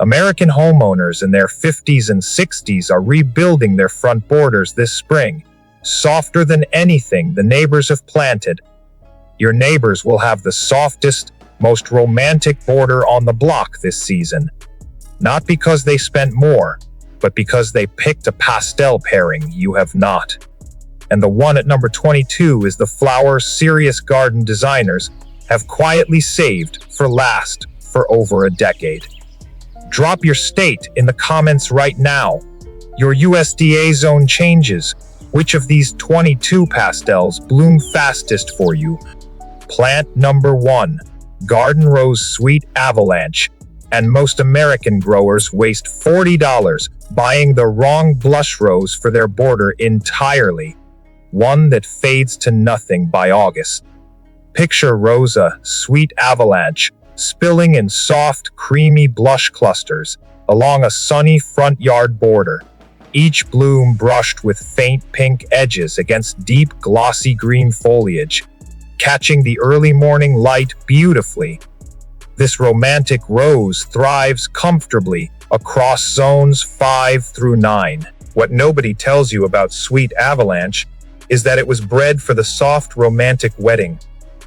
American homeowners in their 50s and 60s are rebuilding their front borders this spring, softer than anything the neighbors have planted. Your neighbors will have the softest, most romantic border on the block this season. Not because they spent more, but because they picked a pastel pairing you have not. And the one at number 22 is the flower serious garden designers have quietly saved for last for over a decade. Drop your state in the comments right now. Your USDA zone changes. Which of these 22 pastels bloom fastest for you? Plant number 1, Garden Rose Sweet Avalanche. And most American growers waste $40 buying the wrong blush rose for their border entirely. One that fades to nothing by August. Picture Rosa Sweet Avalanche spilling in soft, creamy blush clusters along a sunny front yard border, each bloom brushed with faint pink edges against deep, glossy green foliage, catching the early morning light beautifully. This romantic rose thrives comfortably across zones 5 through 9. What nobody tells you about Sweet Avalanche is that it was bred for the soft, romantic wedding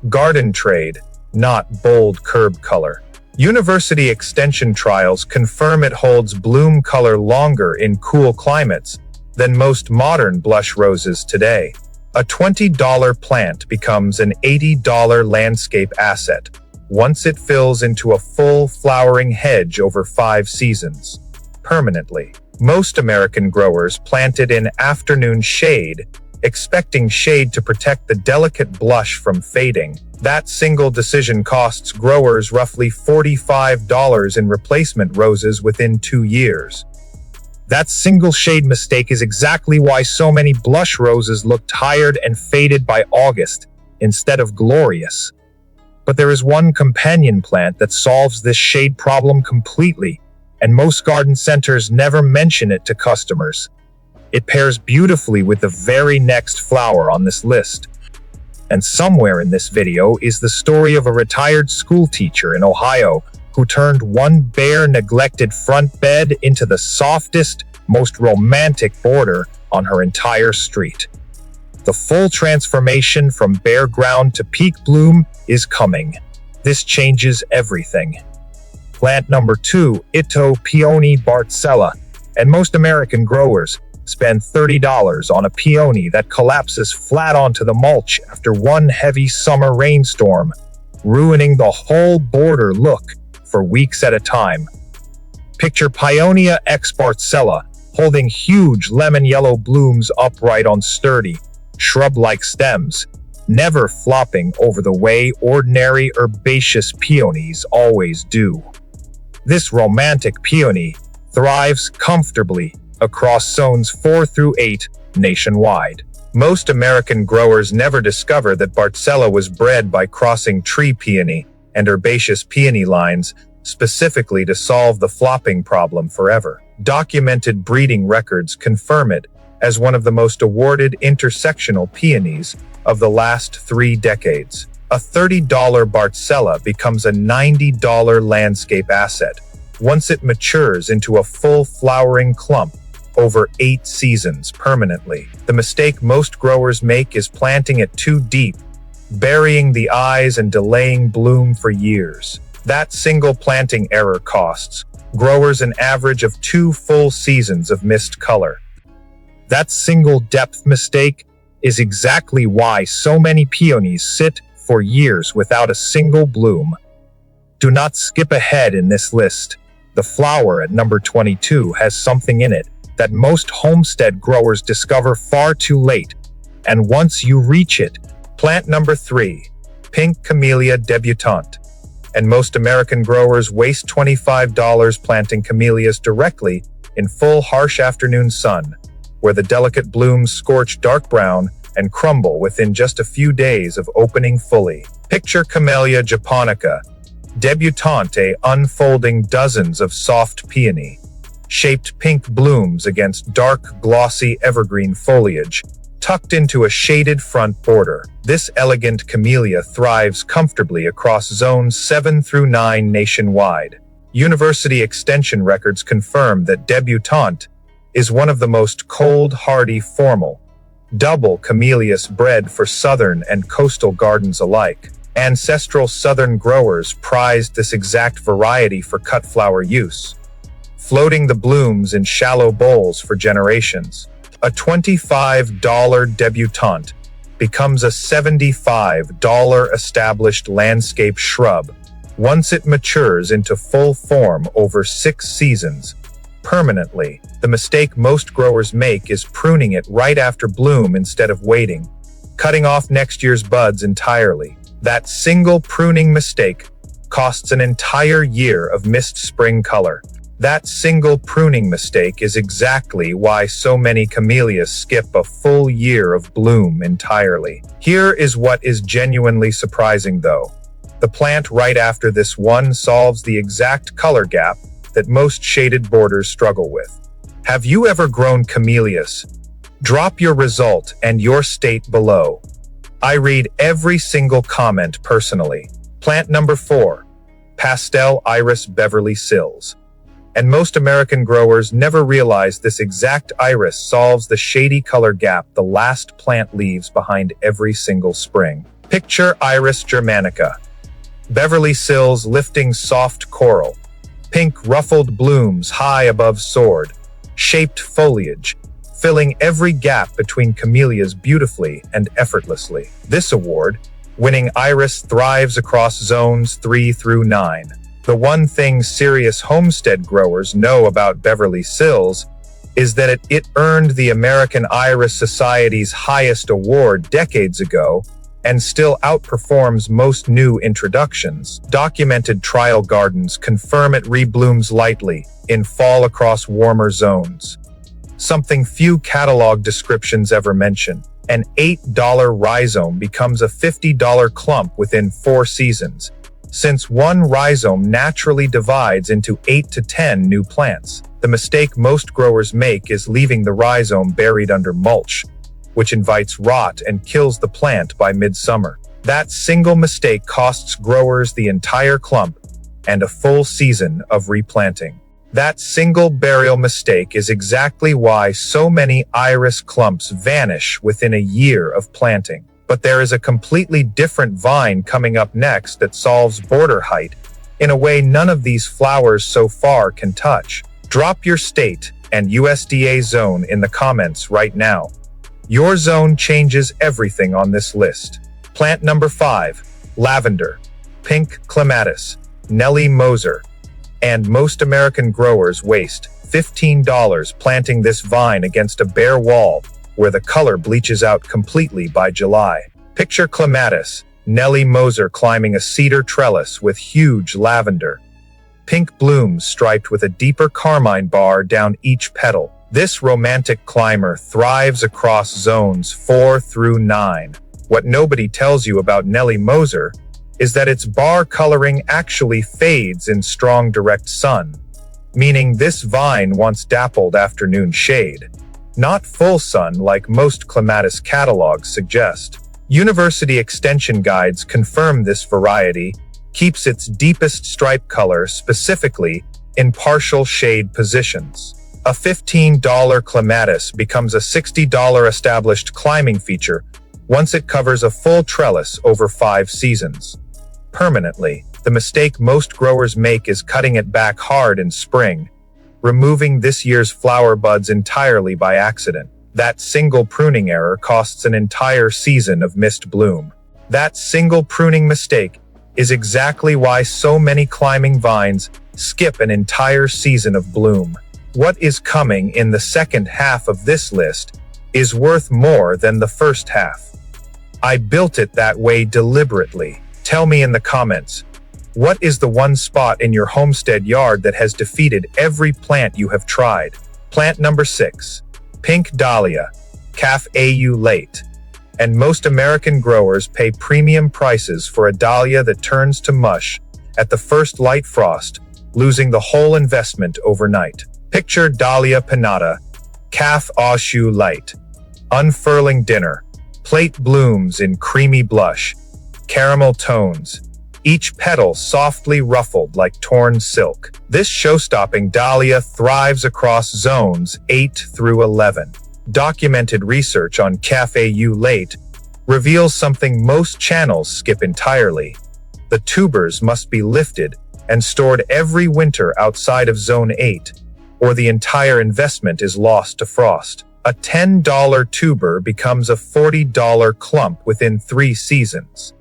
garden trade, not bold curb color. University extension trials confirm it holds bloom color longer in cool climates than most modern blush roses today. A $20 plant becomes an $80 landscape asset once it fills into a full flowering hedge over 5 seasons, permanently. Most American growers plant it in afternoon shade, expecting shade to protect the delicate blush from fading. That single decision costs growers roughly $45 in replacement roses within 2 years. That single shade mistake is exactly why so many blush roses look tired and faded by August, instead of glorious. But there is one companion plant that solves this shade problem completely, and most garden centers never mention it to customers. It pairs beautifully with the very next flower on this list. And somewhere in this video is the story of a retired school teacher in Ohio who turned one bare, neglected front bed into the softest, most romantic border on her entire street. The full transformation from bare ground to peak bloom is coming. This changes everything. Plant number 2, Itoh Peony Bartzella, and most American growers spend $30 on a peony that collapses flat onto the mulch after one heavy summer rainstorm, ruining the whole border look for weeks at a time. Picture Peonia X Bartzella holding huge lemon yellow blooms upright on sturdy, shrub-like stems, never flopping over the way ordinary herbaceous peonies always do. This romantic peony thrives comfortably across zones 4 through 8 nationwide. Most American growers never discover that Bartzella was bred by crossing tree peony and herbaceous peony lines specifically to solve the flopping problem forever. Documented breeding records confirm it as one of the most awarded intersectional peonies of the last 3 decades. A $30 Bartzella becomes a $90 landscape asset once it matures into a full flowering clump over 8 seasons permanently. The mistake most growers make is planting it too deep, burying the eyes and delaying bloom for years. That single planting error costs growers an average of 2 full seasons of missed color. That single depth mistake is exactly why so many peonies sit for years without a single bloom. Do not skip ahead in this list. The flower at number 22 has something in it that most homestead growers discover far too late, and once you reach it, plant number 3, Pink Camellia Debutante. And most American growers waste $25 planting camellias directly in full harsh afternoon sun, where the delicate blooms scorch dark brown and crumble within just a few days of opening fully. Picture Camellia japonica Debutante unfolding dozens of soft peony shaped pink blooms against dark, glossy evergreen foliage, tucked into a shaded front border. This elegant camellia thrives comfortably across zones 7 through 9 nationwide. University extension records confirm that debutante is one of the most cold, hardy, formal, double camellias bred for southern and coastal gardens alike. Ancestral southern growers prized this exact variety for cut flower use, floating the blooms in shallow bowls for generations. A $25 debutante becomes a $75 established landscape shrub once it matures into full form over 6 seasons. Permanently, the mistake most growers make is pruning it right after bloom instead of waiting, cutting off next year's buds entirely. That single pruning mistake costs an entire year of missed spring color. That single pruning mistake is exactly why so many camellias skip a full year of bloom entirely. Here is what is genuinely surprising though. The plant right after this one solves the exact color gap that most shaded borders struggle with. Have you ever grown camellias? Drop your result and your state below. I read every single comment personally. Plant number 4, Pastel Iris Beverly Sills. And most American growers never realize this exact iris solves the shady color gap the last plant leaves behind every single spring. Picture Iris germanica. Beverly Sills lifting soft coral, pink ruffled blooms high above sword, shaped foliage, filling every gap between camellias beautifully and effortlessly. This award-winning iris thrives across zones 3 through 9. The one thing serious homestead growers know about Beverly Sills is that it earned the American Iris Society's highest award decades ago and still outperforms most new introductions. Documented trial gardens confirm it reblooms lightly in fall across warmer zones, something few catalog descriptions ever mention. An $8 rhizome becomes a $50 clump within 4 seasons, since one rhizome naturally divides into 8 to 10 new plants. The mistake most growers make is leaving the rhizome buried under mulch, which invites rot and kills the plant by midsummer. That single mistake costs growers the entire clump and a full season of replanting. That single burial mistake is exactly why so many iris clumps vanish within a year of planting. But there is a completely different vine coming up next that solves border height in a way none of these flowers so far can touch. Drop your state and USDA zone in the comments right now. Your zone changes everything on this list. Plant number 5, lavender, pink clematis, Nellie Moser. And most American growers waste $15 planting this vine against a bare wall where the color bleaches out completely by July. Picture clematis, Nellie Moser climbing a cedar trellis with huge lavender, pink blooms striped with a deeper carmine bar down each petal. This romantic climber thrives across zones 4 through 9. What nobody tells you about Nellie Moser is that its bar coloring actually fades in strong direct sun, meaning this vine wants dappled afternoon shade, not full sun like most clematis catalogs suggest. University extension guides confirm this variety keeps its deepest stripe color specifically in partial shade positions. A $15 clematis becomes a $60 established climbing feature once it covers a full trellis over 5 seasons. Permanently, the mistake most growers make is cutting it back hard in spring, removing this year's flower buds entirely by accident. That single pruning error costs an entire season of missed bloom. That single pruning mistake is exactly why so many climbing vines skip an entire season of bloom. What is coming in the second half of this list is worth more than the first half. I built it that way deliberately. Tell me in the comments, what is the one spot in your homestead yard that has defeated every plant you have tried? Plant number 6, pink dahlia, Calf Au late. And most American growers pay premium prices for a dahlia that turns to mush at the first light frost, losing the whole investment overnight. Picture Dahlia pinnata, Calf Au light. Unfurling dinner, plate blooms in creamy blush, caramel tones, each petal softly ruffled like torn silk. This show-stopping dahlia thrives across zones 8 through 11. Documented research on Cafe U Late reveals something most channels skip entirely. The tubers must be lifted and stored every winter outside of Zone 8, or the entire investment is lost to frost. A $10 tuber becomes a $40 clump within 3 seasons.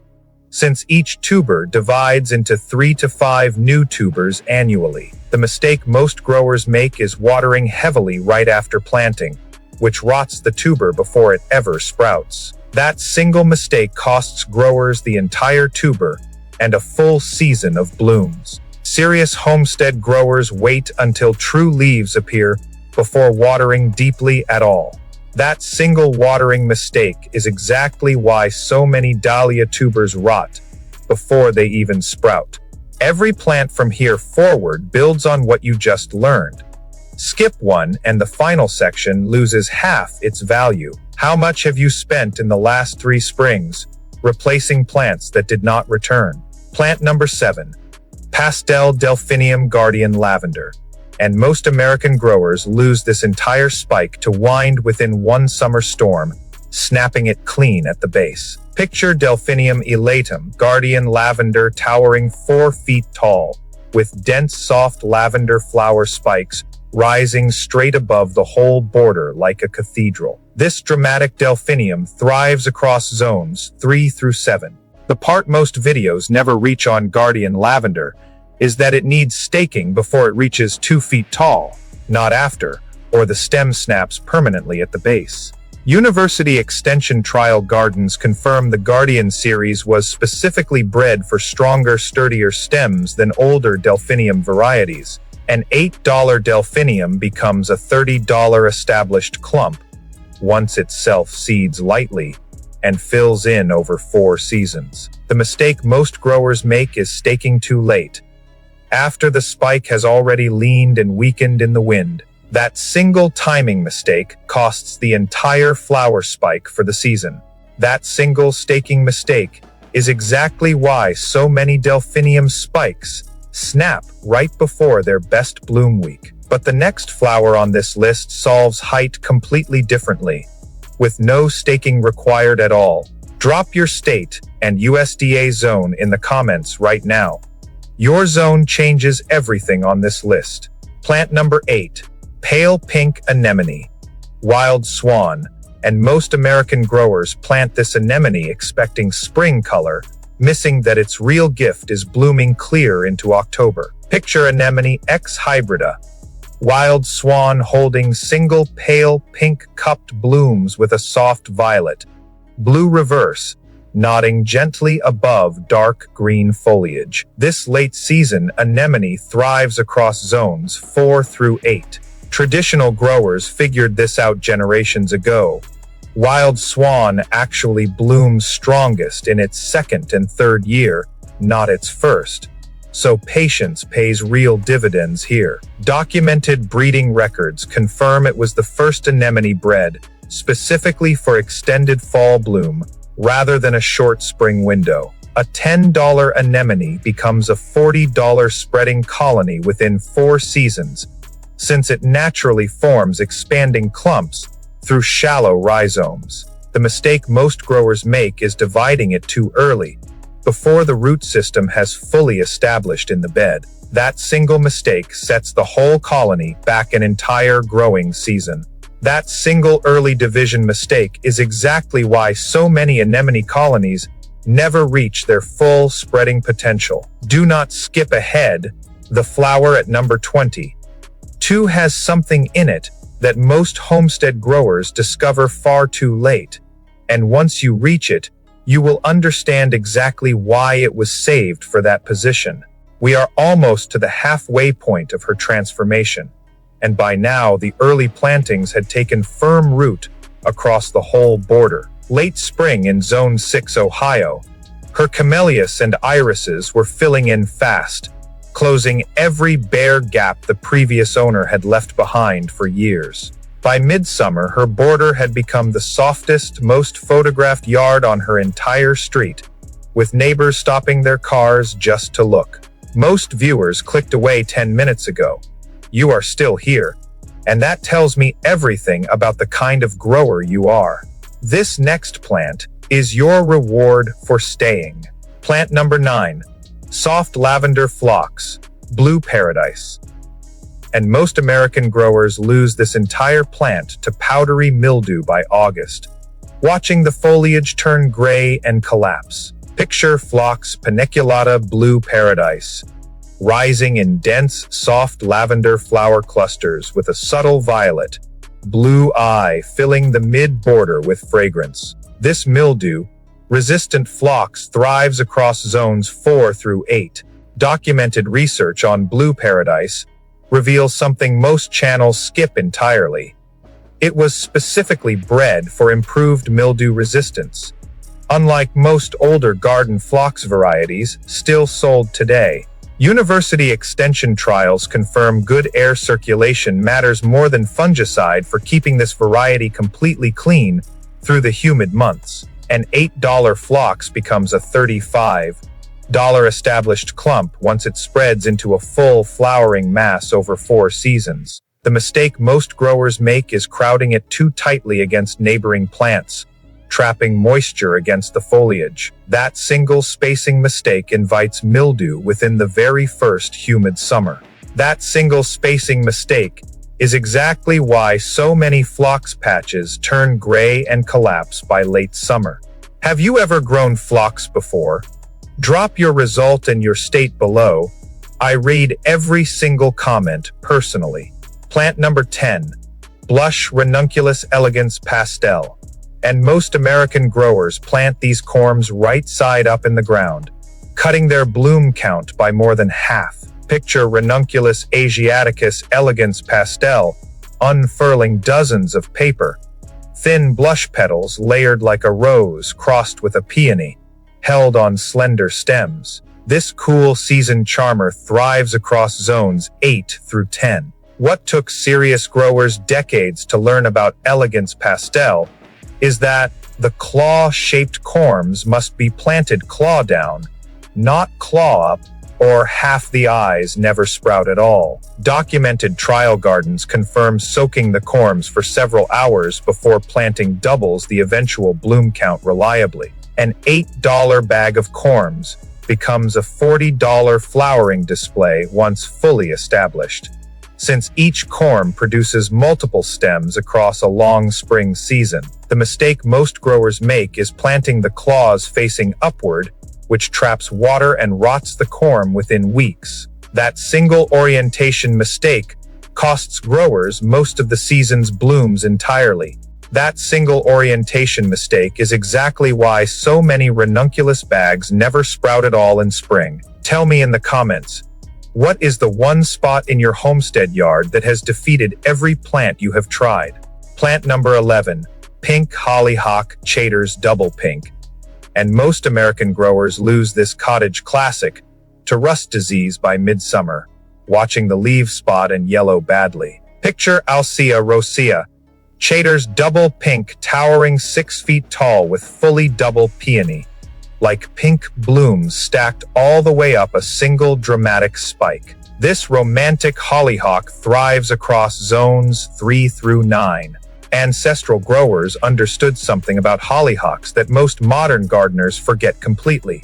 Since each tuber divides into 3 to 5 new tubers annually, the mistake most growers make is watering heavily right after planting, which rots the tuber before it ever sprouts. That single mistake costs growers the entire tuber and a full season of blooms. Serious homestead growers wait until true leaves appear before watering deeply at all. That single watering mistake is exactly why so many dahlia tubers rot before they even sprout. Every plant from here forward builds on what you just learned. Skip one and the final section loses half its value. How much have you spent in the last 3 springs replacing plants that did not return? Plant number 7. Pastel Delphinium Guardian Lavender. And most American growers lose this entire spike to wind within one summer storm, snapping it clean at the base. Picture Delphinium elatum, Guardian Lavender towering 4 feet tall, with dense soft lavender flower spikes rising straight above the whole border like a cathedral. This dramatic delphinium thrives across zones 3 through 7. The part most videos never reach on Guardian Lavender is that it needs staking before it reaches 2 feet tall, not after, or the stem snaps permanently at the base. University Extension Trial Gardens confirm the Guardian series was specifically bred for stronger, sturdier stems than older delphinium varieties. An $8 delphinium becomes a $30 established clump once it self-seeds lightly and fills in over 4 seasons. The mistake most growers make is staking too late, after the spike has already leaned and weakened in the wind. That single timing mistake costs the entire flower spike for the season. That single staking mistake is exactly why so many delphinium spikes snap right before their best bloom week. But the next flower on this list solves height completely differently, with no staking required at all. Drop your state and USDA zone in the comments right now. Your zone changes everything on this list. Plant number 8. Pale pink anemone, wild swan, and most American growers plant this anemone expecting spring color, missing that its real gift is blooming clear into October. Picture anemone X hybrida, wild swan holding single pale pink cupped blooms with a soft violet, blue reverse, nodding gently above dark green foliage. This late season anemone thrives across zones 4 through 8. Traditional growers figured this out generations ago. Wild swan actually blooms strongest in its 2nd and 3rd year, not its 1st. So patience pays real dividends here. Documented breeding records confirm it was the first anemone bred specifically for extended fall bloom rather than a short spring window. A $10 anemone becomes a $40 spreading colony within 4 seasons, since it naturally forms expanding clumps through shallow rhizomes. The mistake most growers make is dividing it too early, before the root system has fully established in the bed. That single mistake sets the whole colony back an entire growing season. That single early division mistake is exactly why so many anemone colonies never reach their full spreading potential. Do not skip ahead. The flower at number 20. 2 has something in it that most homestead growers discover far too late, and once you reach it, you will understand exactly why it was saved for that position. We are almost to the halfway point of her transformation, and by now the early plantings had taken firm root across the whole border. Late spring in Zone 6 Ohio, her camellias and irises were filling in fast, closing every bare gap the previous owner had left behind for years. By midsummer, her border had become the softest, most photographed yard on her entire street, with neighbors stopping their cars just to look. Most viewers clicked away 10 minutes ago. You are still here, and that tells me everything about the kind of grower you are. This next plant is your reward for staying. Plant number 9. Soft lavender phlox, blue paradise. And most American growers lose this entire plant to powdery mildew by August, watching the foliage turn gray and collapse. Picture phlox paniculata blue paradise, rising in dense, soft lavender flower clusters with a subtle violet, blue eye filling the mid-border with fragrance. This mildew-resistant phlox thrives across zones 4 through 8. Documented research on blue paradise reveals something most channels skip entirely. It was specifically bred for improved mildew resistance. Unlike most older garden phlox varieties still sold today, university extension trials confirm good air circulation matters more than fungicide for keeping this variety completely clean through the humid months. An $8 phlox becomes a $35 established clump once it spreads into a full flowering mass over 4 seasons. The mistake most growers make is crowding it too tightly against neighboring plants, trapping moisture against the foliage. That single spacing mistake invites mildew within the very first humid summer. That single spacing mistake is exactly why so many phlox patches turn gray and collapse by late summer. Have you ever grown phlox before? Drop your result and your state below. I read every single comment personally. Plant number 10. Blush Ranunculus elegans pastel. And most American growers plant these corms right side up in the ground, cutting their bloom count by more than half. Picture Ranunculus asiaticus elegans pastel, unfurling dozens of paper, thin blush petals layered like a rose crossed with a peony, held on slender stems. This cool season charmer thrives across zones 8 through 10. What took serious growers decades to learn about elegans pastel is that the claw-shaped corms must be planted claw down, not claw up, or half the eyes never sprout at all. Documented trial gardens confirm soaking the corms for several hours before planting doubles the eventual bloom count reliably. An $8 bag of corms becomes a $40 flowering display once fully established. Since each corm produces multiple stems across a long spring season, the mistake most growers make is planting the claws facing upward, which traps water and rots the corm within weeks. That single orientation mistake costs growers most of the season's blooms entirely. That single orientation mistake is exactly why so many ranunculus bags never sprout at all in spring. Tell me in the comments, what is the one spot in your homestead yard that has defeated every plant you have tried? Plant number 11, pink hollyhock Chaters double pink. And most American growers lose this cottage classic to rust disease by midsummer, watching the leaves spot and yellow badly. Picture Alcea rosea, Chaters double pink towering 6 feet tall with fully double peony, like pink blooms stacked all the way up a single dramatic spike. This romantic hollyhock thrives across zones 3 through 9. Ancestral growers understood something about hollyhocks that most modern gardeners forget completely.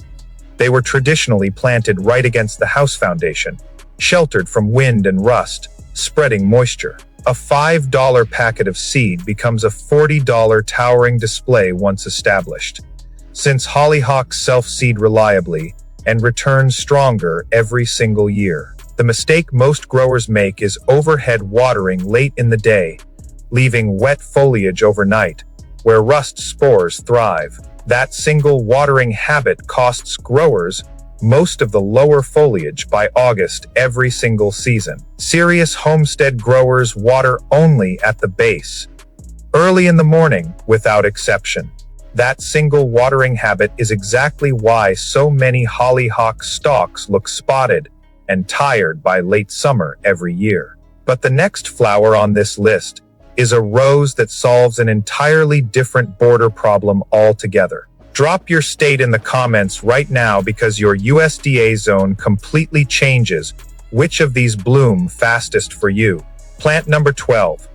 They were traditionally planted right against the house foundation, sheltered from wind and rust, spreading moisture. A $5 packet of seed becomes a $40 towering display once established. Since hollyhocks self-seed reliably and return stronger every single year, the mistake most growers make is overhead watering late in the day, leaving wet foliage overnight, where rust spores thrive. That single watering habit costs growers most of the lower foliage by August every single season. Serious homestead growers water only at the base, early in the morning without exception. That single watering habit is exactly why so many hollyhock stalks look spotted and tired by late summer every year. But the next flower on this list is a rose that solves an entirely different border problem altogether. Drop your state in the comments right now because your USDA zone completely changes which of these bloom fastest for you. Plant number 12.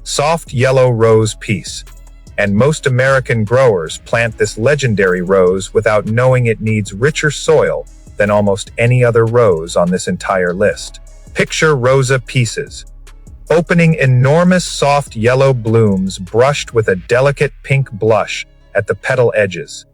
Soft yellow rose peace. And most American growers plant this legendary rose without knowing it needs richer soil than almost any other rose on this entire list. Picture rosa pieces, opening enormous soft yellow blooms brushed with a delicate pink blush at the petal edges.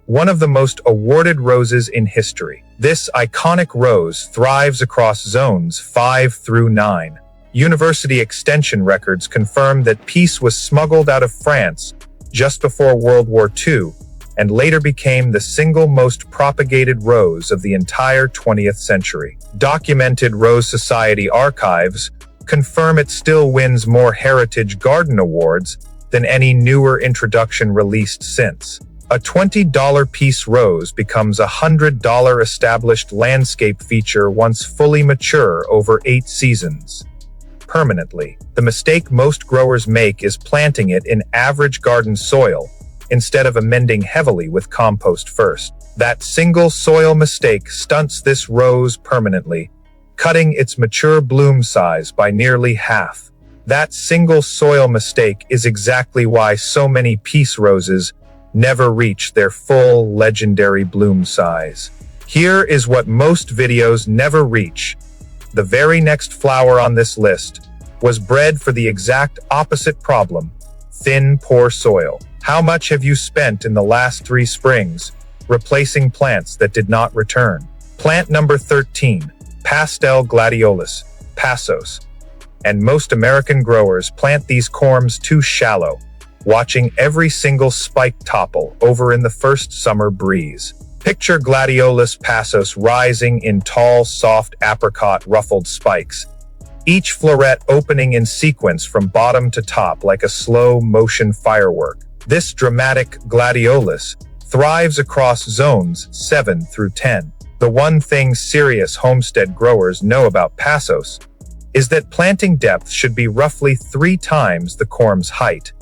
One of the most awarded roses in history. This iconic rose thrives across zones 5 through 9. University extension records confirm that peace was smuggled out of France just before World War II and later became the single most propagated rose of the entire 20th century. Documented Rose Society archives confirm it still wins more Heritage Garden Awards than any newer introduction released since. A $20 piece rose becomes a $100 established landscape feature once fully mature over 8 seasons. Permanently. The mistake most growers make is planting it in average garden soil instead of amending heavily with compost first. That single soil mistake stunts this rose permanently, cutting its mature bloom size by nearly half. That single soil mistake is exactly why so many peace roses never reach their full legendary bloom size. Here is what most videos never reach. The very next flower on this list was bred for the exact opposite problem: thin, poor soil. How much have you spent in the last 3 springs replacing plants that did not return? Plant number 13, Pastel Gladiolus, Passos. And most American growers plant these corms too shallow, watching every single spike topple over in the first summer breeze. Picture Gladiolus passos rising in tall, soft apricot ruffled spikes, each floret opening in sequence from bottom to top like a slow-motion firework. This dramatic gladiolus thrives across zones 7 through 10. The one thing serious homestead growers know about passos is that planting depth should be roughly 3 times the corm's height,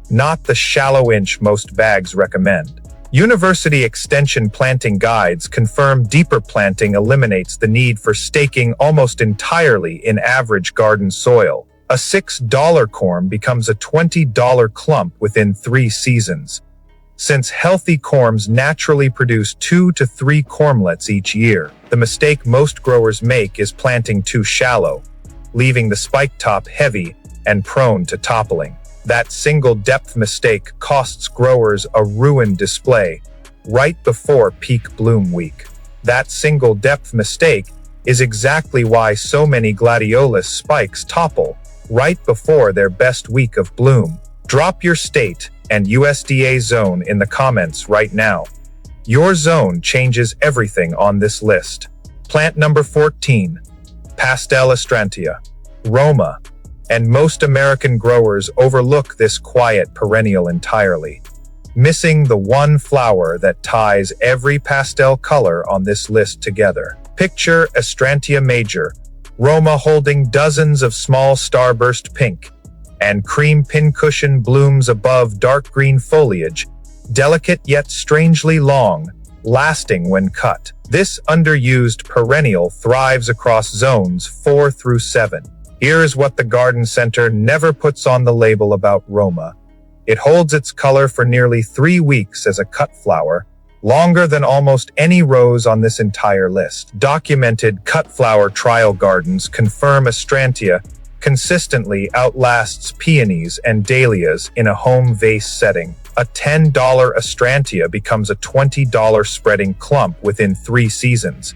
not the shallow inch most bags recommend. University extension planting guides confirm deeper planting eliminates the need for staking almost entirely in average garden soil. A $6 corm becomes a $20 clump within 3 seasons. Since healthy corms naturally produce 2 to 3 cormlets each year, the mistake most growers make is planting too shallow, leaving the spike top heavy and prone to toppling. That single depth mistake costs growers a ruined display right before peak bloom week. That single depth mistake is exactly why so many gladiolus spikes topple right before their best week of bloom. Drop your state and USDA zone in the comments right now. Your zone changes everything on this list. Plant number 14, Pastel Astrantia, Roma. And most American growers overlook this quiet perennial entirely, missing the one flower that ties every pastel color on this list together. Picture Astrantia major, Roma holding dozens of small starburst pink and cream pincushion blooms above dark green foliage, delicate yet strangely long, lasting when cut. This underused perennial thrives across zones 4 through 7. Here is what the garden center never puts on the label about Roma. It holds its color for nearly 3 weeks as a cut flower, longer than almost any rose on this entire list. Documented cut flower trial gardens confirm Astrantia consistently outlasts peonies and dahlias in a home vase setting. A $10 Astrantia becomes a $20 spreading clump within 3 seasons,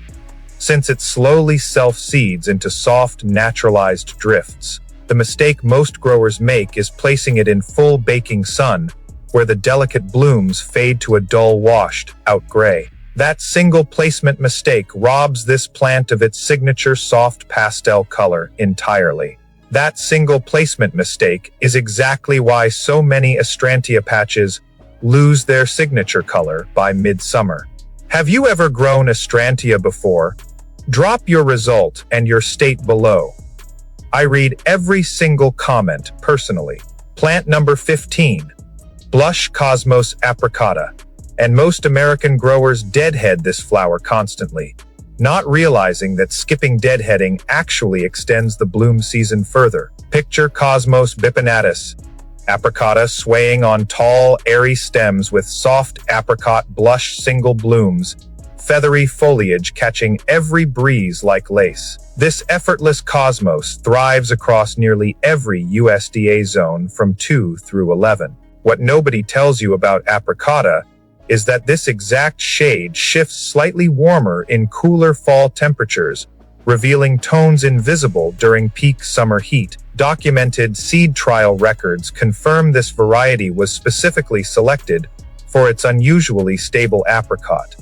since it slowly self-seeds into soft, naturalized drifts. The mistake most growers make is placing it in full baking sun, where the delicate blooms fade to a dull washed-out gray. That single placement mistake robs this plant of its signature soft pastel color entirely. That single placement mistake is exactly why so many Astrantia patches lose their signature color by midsummer. Have you ever grown Astrantia before? Drop your result and your state below. I read every single comment personally. Plant number 15, Blush Cosmos apricata. and most American growers deadhead this flower constantly, not realizing that skipping deadheading actually extends the bloom season further. Picture Cosmos bipinnatus, apricota swaying on tall, airy stems with soft apricot blush single blooms, feathery foliage catching every breeze like lace. This effortless cosmos thrives across nearly every USDA zone from 2 through 11. What nobody tells you about apricota is that this exact shade shifts slightly warmer in cooler fall temperatures, revealing tones invisible during peak summer heat. Documented seed trial records confirm this variety was specifically selected for its unusually stable apricot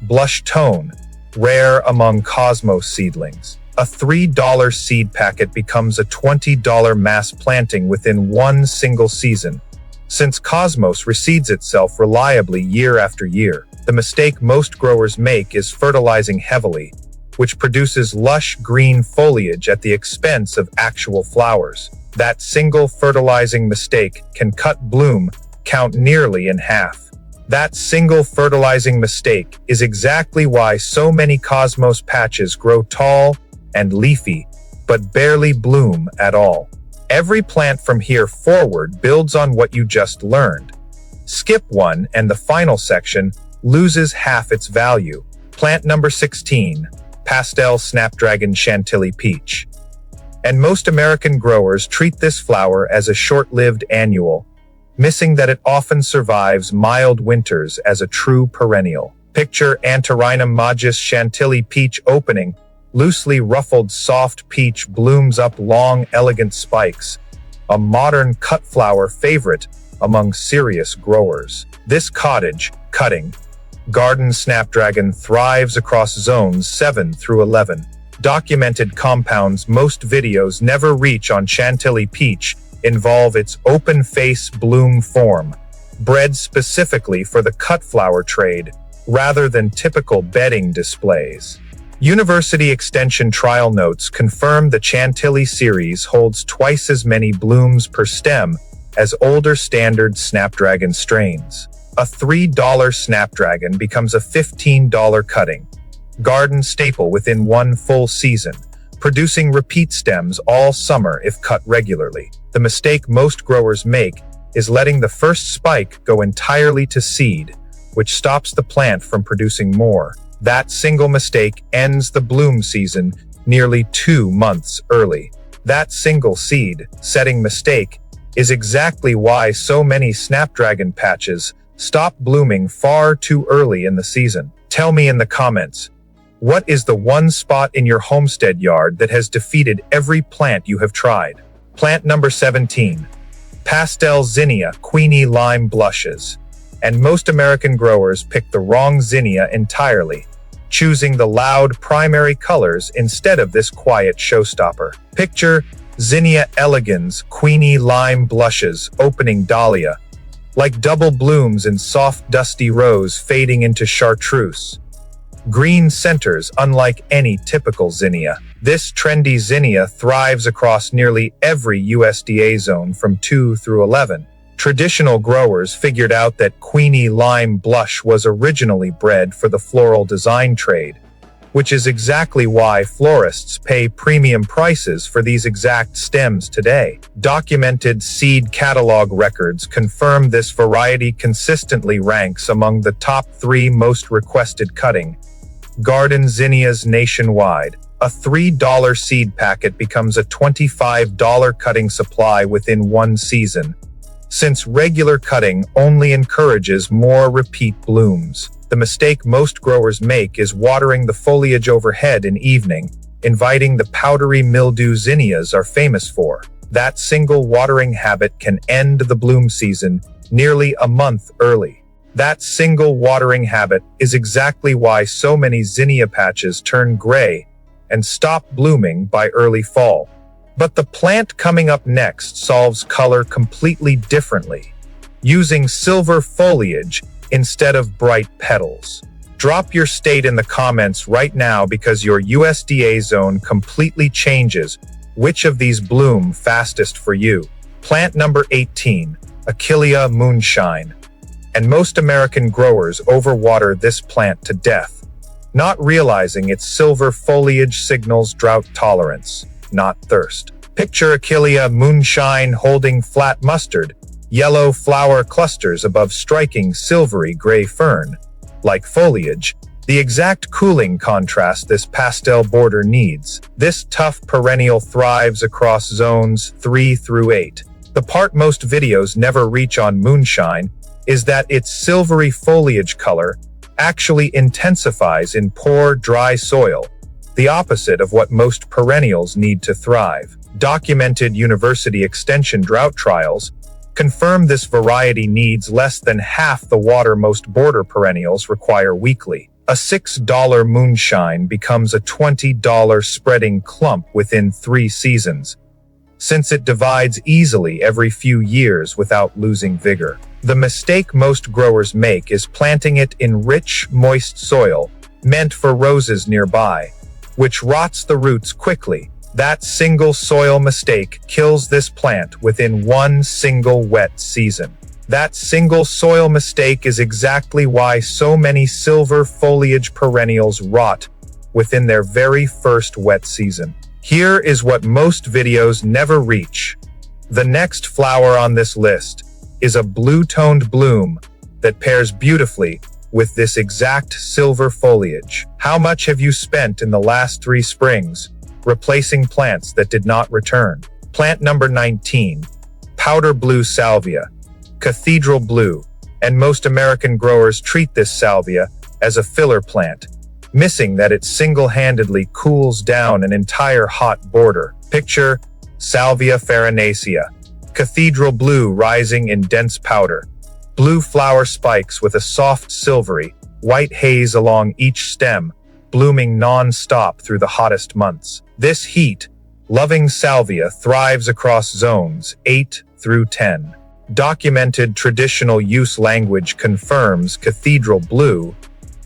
blush tone, rare among cosmos seedlings. A $3 seed packet becomes a $20 mass planting within one single season. Since cosmos reseeds itself reliably year after year, the mistake most growers make is fertilizing heavily, which produces lush green foliage at the expense of actual flowers. That single fertilizing mistake can cut bloom count nearly in half. That single fertilizing mistake is exactly why so many cosmos patches grow tall and leafy, but barely bloom at all. Every plant from here forward builds on what you just learned. Skip one and the final section loses half its value. Plant number 16, Pastel Snapdragon Chantilly Peach. And most American growers treat this flower as a short-lived annual, missing that it often survives mild winters as a true perennial. Picture Antirrhinum majus Chantilly Peach opening. Loosely ruffled soft peach blooms up long, elegant spikes, a modern cut flower favorite among serious growers. This cottage, cutting, garden snapdragon thrives across zones 7 through 11. Documented compounds most videos never reach on Chantilly peach involve its open face bloom form, bred specifically for the cut flower trade, rather than typical bedding displays. University Extension trial notes confirm the Chantilly series holds twice as many blooms per stem as older standard snapdragon strains. A $3 snapdragon becomes a $15 cutting garden staple within one full season, producing repeat stems all summer if cut regularly. The mistake most growers make is letting the first spike go entirely to seed, which stops the plant from producing more. That single mistake ends the bloom season nearly 2 months early. That single seed-setting mistake is exactly why so many snapdragon patches stop blooming far too early in the season. Tell me in the comments, what is the one spot in your homestead yard that has defeated every plant you have tried? Plant number 17, Pastel Zinnia Queenie Lime Blushes. And most American growers pick the wrong zinnia entirely, choosing the loud primary colors instead of this quiet showstopper. Picture Zinnia elegans Queenie Lime Blushes opening dahlia, like double blooms in soft dusty rows fading into chartreuse. Green centers unlike any typical zinnia. This trendy zinnia thrives across nearly every USDA zone from 2 through 11. Traditional growers figured out that Queenie Lime Blush was originally bred for the floral design trade, which is exactly why florists pay premium prices for these exact stems today. Documented seed catalog records confirm this variety consistently ranks among the top 3 most requested cutting garden zinnias nationwide. A $3 seed packet becomes a $25 cutting supply within one season, since regular cutting only encourages more repeat blooms. The mistake most growers make is watering the foliage overhead in evening, inviting the powdery mildew zinnias are famous for. That single watering habit can end the bloom season nearly a month early. That single watering habit is exactly why so many zinnia patches turn gray and stop blooming by early fall. But the plant coming up next solves color completely differently, using silver foliage instead of bright petals. Drop your state in the comments right now because your USDA zone completely changes which of these bloom fastest for you. Plant number 18, Achillea Moonshine. and most American growers overwater this plant to death, not realizing its silver foliage signals drought tolerance, not thirst. Picture a camellia moonshine holding flat mustard, yellow flower clusters above striking silvery gray fern-like foliage, the exact cooling contrast this pastel border needs. This tough perennial thrives across zones 3 through 8. The part most videos never reach on moonshine is that its silvery foliage color actually intensifies in poor, dry soil, the opposite of what most perennials need to thrive. Documented university extension drought trials confirm this variety needs less than half the water most border perennials require weekly. A $6 moonshine becomes a $20 spreading clump within 3 seasons, since it divides easily every few years without losing vigor. The mistake most growers make is planting it in rich, moist soil meant for roses nearby, which rots the roots quickly. That single soil mistake kills this plant within one single wet season. That single soil mistake is exactly why so many silver foliage perennials rot within their very first wet season. Here is what most videos never reach. The next flower on this list is a blue-toned bloom that pairs beautifully with this exact silver foliage. How much have you spent in the last 3 springs replacing plants that did not return? Plant number 19, powder blue salvia, cathedral blue, and most American growers treat this salvia as a filler plant, missing that it single-handedly cools down an entire hot border. Picture Salvia farinaceae, cathedral blue rising in dense powder, blue flower spikes with a soft silvery, white haze along each stem, blooming non-stop through the hottest months. This heat-loving salvia thrives across zones 8 through 10. Documented traditional use language confirms cathedral blue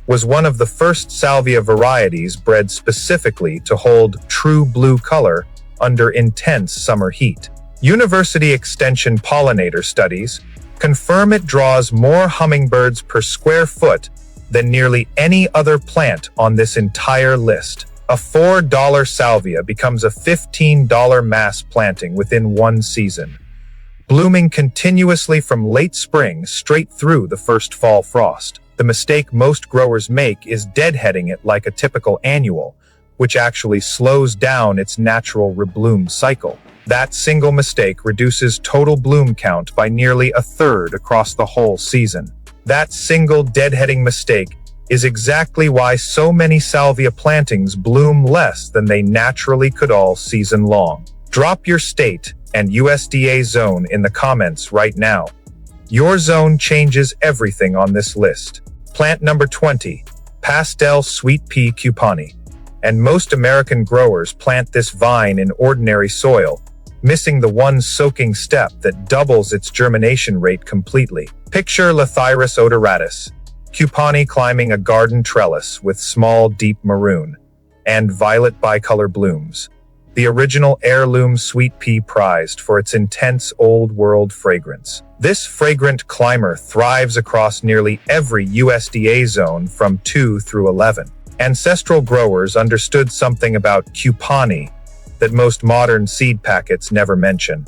was one of the first salvia varieties bred specifically to hold true blue color under intense summer heat. University extension pollinator studies confirm it draws more hummingbirds per square foot than nearly any other plant on this entire list. A $4 salvia becomes a $15 mass planting within 1 season, blooming continuously from late spring straight through the first fall frost. The mistake most growers make is deadheading it like a typical annual, which actually slows down its natural rebloom cycle. That single mistake reduces total bloom count by nearly 1/3 across the whole season. That single deadheading mistake is exactly why so many salvia plantings bloom less than they naturally could all season long. Drop your state and USDA zone in the comments right now. Your zone changes everything on this list. Plant number 20, pastel sweet pea cupani. And most American growers plant this vine in ordinary soil, missing the one soaking step that doubles its germination rate completely. Picture Lathyrus odoratus, cupani climbing a garden trellis with small deep maroon and violet bicolor blooms. The original heirloom sweet pea prized for its intense old-world fragrance. This fragrant climber thrives across nearly every USDA zone from 2 through 11. Ancestral growers understood something about cupani that most modern seed packets never mention.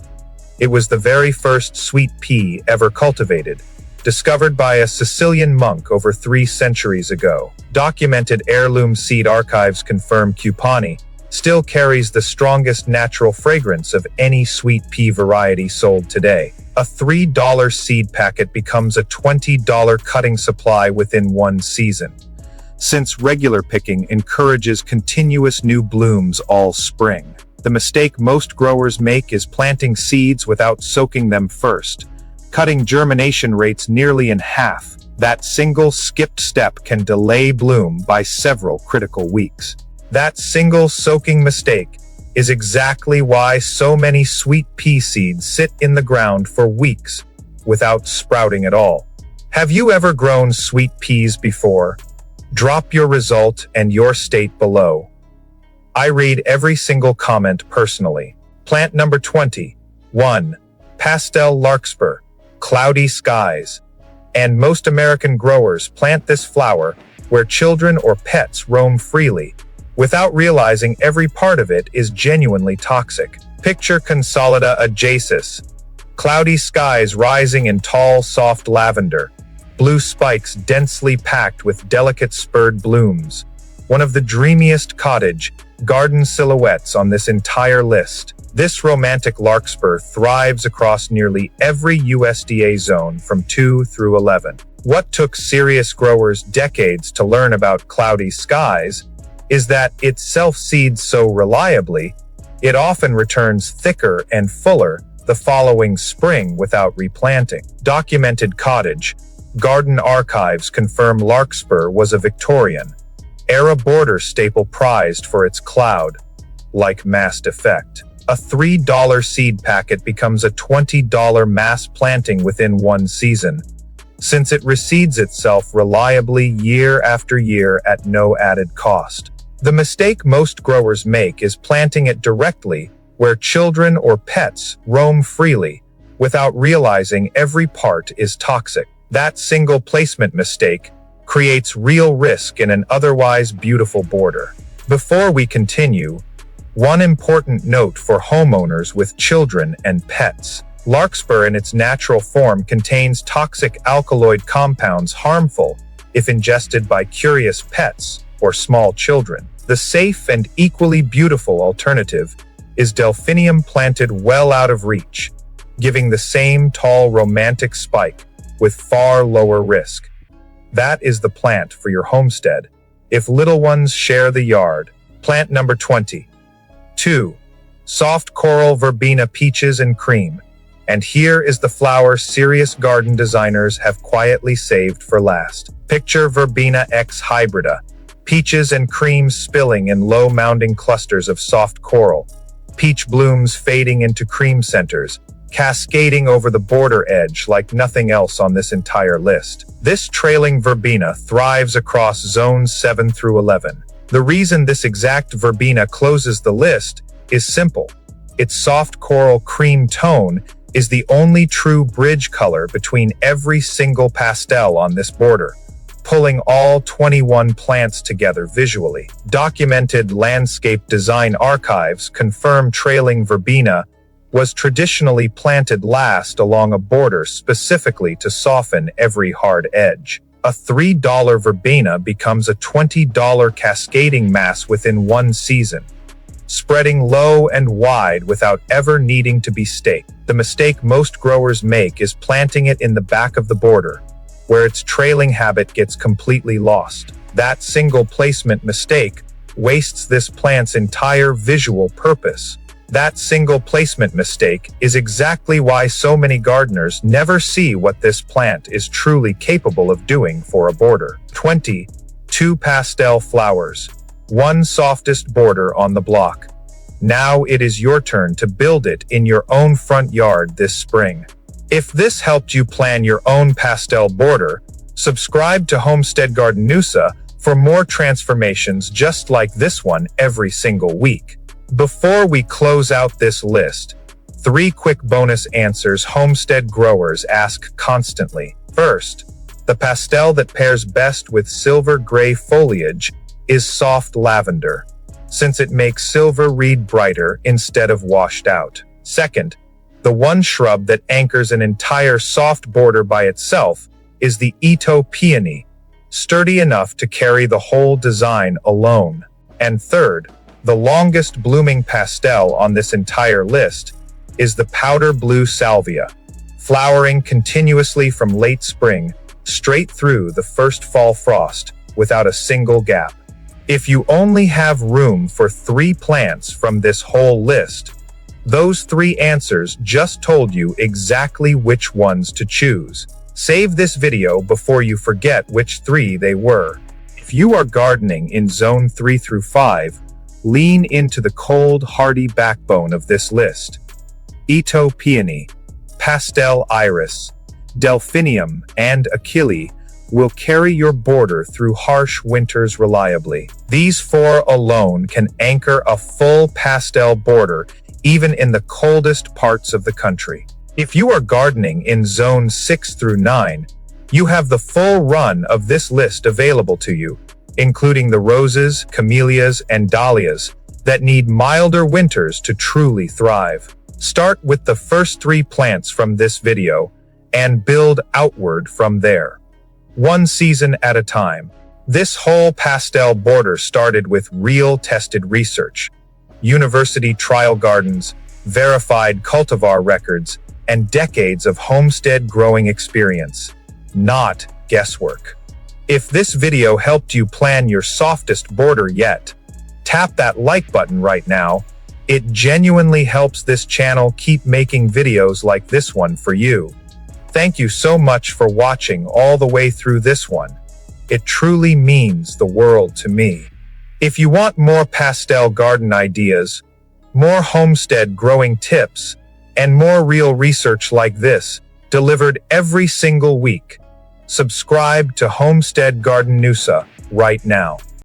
It was the very first sweet pea ever cultivated, discovered by a Sicilian monk over 3 centuries ago. Documented heirloom seed archives confirm cupani still carries the strongest natural fragrance of any sweet pea variety sold today. A $3 seed packet becomes a $20 cutting supply within 1 season, since regular picking encourages continuous new blooms all spring. The mistake most growers make is planting seeds without soaking them first, cutting germination rates nearly in half. That single skipped step can delay bloom by several critical weeks. That single soaking mistake is exactly why so many sweet pea seeds sit in the ground for weeks without sprouting at all. Have you ever grown sweet peas before? Drop your result and your state below. I read every single comment personally. Plant number 20. 1. Pastel larkspur, cloudy skies. And most American growers plant this flower where children or pets roam freely, without realizing every part of it is genuinely toxic. Picture Consolida ajacis. Cloudy skies rising in tall, soft lavender. Blue spikes densely packed with delicate spurred blooms. One of the dreamiest cottage garden silhouettes on this entire list. This romantic larkspur thrives across nearly every USDA zone from 2 through 11. What took serious growers decades to learn about cloudy skies is that it self-seeds so reliably, it often returns thicker and fuller the following spring without replanting. Documented Cottage garden archives confirm larkspur was a Victorian-era border staple prized for its cloud-like massed effect. A $3 seed packet becomes a $20 mass planting within one season, since it reseeds itself reliably year after year at no added cost. The mistake most growers make is planting it directly where children or pets roam freely, without realizing every part is toxic. That single placement mistake creates real risk in an otherwise beautiful border. Before we continue, one important note for homeowners with children and pets. Larkspur in its natural form contains toxic alkaloid compounds harmful if ingested by curious pets or small children. The safe and equally beautiful alternative is delphinium planted well out of reach, giving the same tall romantic spike with far lower risk. That is the plant for your homestead. If little ones share the yard. Plant number 20. 2. Soft coral verbena peaches and cream. And here is the flower serious garden designers have quietly saved for last. Picture verbena x hybrida. Peaches and cream spilling in low mounding clusters of soft coral. Peach blooms fading into cream centers, cascading over the border edge like nothing else on this entire list. This trailing verbena thrives across zones 7 through 11. The reason this exact verbena closes the list is simple. Its soft coral cream tone is the only true bridge color between every single pastel on this border, pulling all 21 plants together visually. Documented landscape design archives confirm trailing verbena was traditionally planted last along a border specifically to soften every hard edge. A $3 verbena becomes a $20 cascading mass within one season, spreading low and wide without ever needing to be staked. The mistake most growers make is planting it in the back of the border, where its trailing habit gets completely lost. That single placement mistake wastes this plant's entire visual purpose. That single placement mistake is exactly why so many gardeners never see what this plant is truly capable of doing for a border. 20. 2 pastel flowers. 1 softest border on the block. Now it is your turn to build it in your own front yard this spring. If this helped you plan your own pastel border, subscribe to Homestead Garden Noosa for more transformations just like this one every single week. Before we close out this list, 3 quick bonus answers homestead growers ask constantly. First, the pastel that pairs best with silver gray foliage is soft lavender, since it makes silver read brighter instead of washed out. Second, the one shrub that anchors an entire soft border by itself is the Itoh peony, sturdy enough to carry the whole design alone. And third, the longest blooming pastel on this entire list is the powder blue salvia, flowering continuously from late spring straight through the first fall frost without a single gap. If you only have room for 3 plants from this whole list, those 3 answers just told you exactly which ones to choose. Save this video before you forget which 3 they were. If you are gardening in zone 3 through 5, lean into the cold, hardy backbone of this list. Itoh peony, pastel iris, delphinium, and achille will carry your border through harsh winters reliably. These 4 alone can anchor a full pastel border even in the coldest parts of the country. If you are gardening in zone 6 through 9, You have the full run of this list available to you, including the roses, camellias, and dahlias that need milder winters to truly thrive. Start with the first 3 plants from this video and build outward from there. One season at a time. This whole pastel border started with real tested research, university trial gardens, verified cultivar records, and decades of homestead growing experience, not guesswork. If this video helped you plan your softest border yet, tap that like button right now. It genuinely helps this channel keep making videos like this one for you. Thank you so much for watching all the way through this one. It truly means the world to me. If you want more pastel garden ideas, more homestead growing tips, and more real research like this, delivered every single week, subscribe to Homestead Garden Nusa right now.